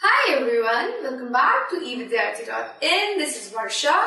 Hi everyone, welcome back to evidyarthi.in. This is Varsha.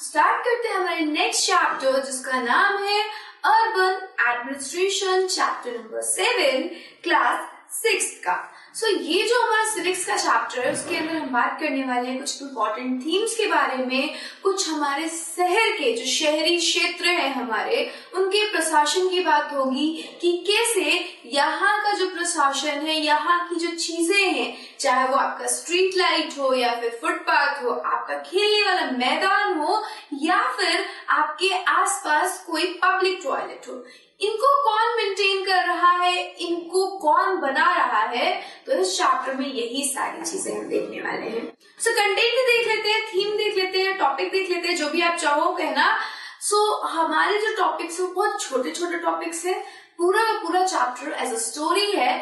Start करते हैं हमारे next chapter जिसका नाम है urban administration, chapter number 7, class 6 का। ये जो हमारा सिविक्स का चैप्टर है उसके अंदर हम बात करने वाले हैं कुछ इंपॉर्टेंट थीम्स के बारे में, कुछ हमारे शहर के जो शहरी क्षेत्र है हमारे उनके प्रशासन की बात होगी कि कैसे यहाँ का जो प्रशासन है, यहाँ की जो चीजें हैं, चाहे वो आपका स्ट्रीट लाइट हो या फिर फुटपाथ हो, आपका खेलने वाला मैदान हो या फिर आपके आसपास कोई पब्लिक टॉयलेट हो, इनको कौन मेंटेन कर रहा है, इनको कौन बना रहा है। तो इस चैप्टर में यही सारी चीजें हम देखने वाले हैं। कंटेंट देख लेते हैं, थीम देख लेते हैं, टॉपिक देख लेते हैं, जो भी आप चाहो कहना। हमारे जो टॉपिक्स है वो बहुत छोटे छोटे टॉपिक्स है, पूरा का पूरा चैप्टर एज अ स्टोरी है।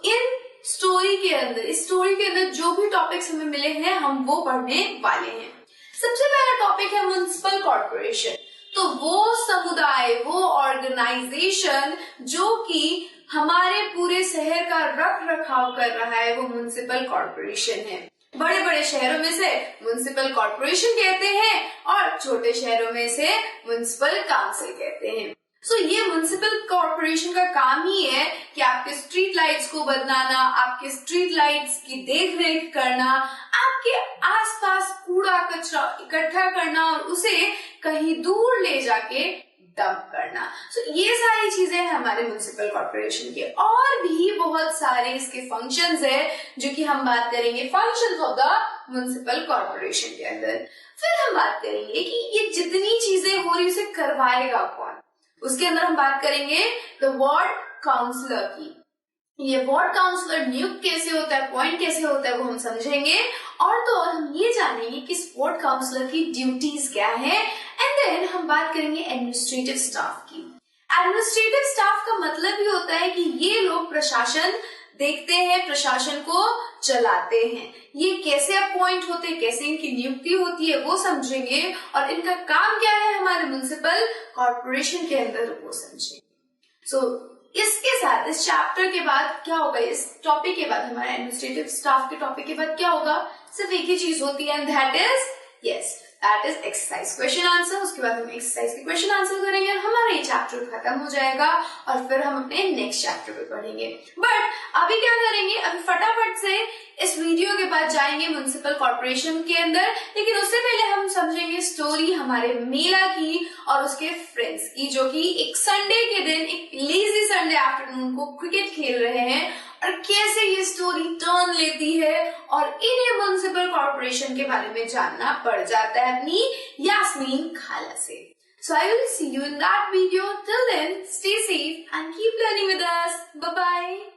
इन स्टोरी के अंदर, इस स्टोरी के अंदर जो भी टॉपिक्स हमें मिले हैं हम वो पढ़ने वाले हैं। सबसे पहला टॉपिक है म्युनिसिपल कॉर्पोरेशन। तो वो समुदाय, वो ऑर्गेनाइजेशन जो कि हमारे पूरे शहर का रख रखाव कर रहा है, वो म्युनिसिपल कॉर्पोरेशन है। बड़े बड़े शहरों में से म्युनिसिपल कॉर्पोरेशन कहते हैं और छोटे शहरों में से म्युनिसिपल काउंसिल कहते हैं। ये म्युनिसिपल कॉर्पोरेशन का काम ही है कि आपके स्ट्रीट लाइट्स को बदलाना, आपके स्ट्रीट लाइट्स की देख रेख करना, आपके आसपास कूड़ा कचरा इकट्ठा करना और उसे कहीं दूर ले जाके डंप करना। ये सारी चीजें हैं हमारे म्युनिसिपल कॉर्पोरेशन के। और भी बहुत सारे इसके फंक्शंस है जो कि हम बात करेंगे functions of the municipal corporation के अंदर। फिर हम बात करेंगे कि ये जितनी चीजें हो रही उसे करवाएगा कौन। उसके अंदर हम बात करेंगे द वार्ड काउंसलर की। ये वार्ड काउंसलर नियुक्त कैसे होता है, अपॉइंट कैसे होता है, वो हम समझेंगे। और तो और हम ये जानेंगे कि इस वार्ड काउंसलर की ड्यूटीज क्या है। एंड देन हम बात करेंगे एडमिनिस्ट्रेटिव स्टाफ की। एडमिनिस्ट्रेटिव स्टाफ का मतलब ही होता है कि ये लोग प्रशासन देखते हैं, प्रशासन को चलाते हैं। ये कैसे अपॉइंट होते हैं, कैसे इनकी नियुक्ति होती है वो समझेंगे। और इनका काम क्या है हमारे म्युनिसिपल कॉर्पोरेशन के अंदर वो समझेंगे। इसके साथ इस चैप्टर के बाद क्या होगा, इस टॉपिक के बाद हमारे एडमिनिस्ट्रेटिव स्टाफ के टॉपिक के बाद क्या होगा, सिर्फ एक ही चीज होती है, that is exercise question answer. उसके बाद हम एक्सरसाइज के क्वेश्चन आंसर करेंगे और हमारा ये चैप्टर खत्म हो जाएगा और फिर हम अपने नेक्स्ट चैप्टर पे पढ़ेंगे। बट अभी क्या करेंगे, अभी फटाफट से इस वीडियो के बाद जाएंगे म्युनिसिपल कॉर्पोरेशन के अंदर। लेकिन उससे पहले हम समझेंगे स्टोरी हमारे मेला की और उसके फ्रेंड्स की, जो कि एक संडे के दिन, एक लेजी संडे आफ्टरनून को क्रिकेट खेल रहे हैं और कैसे ये स्टोरी टर्न लेती है और इन्हें म्युनिसिपल कॉर्पोरेशन के बारे में जानना पड़ जाता है अपनी यास्मीन खाला से। So I will see you in that video. Till then, stay safe and keep learning with us. Bye bye.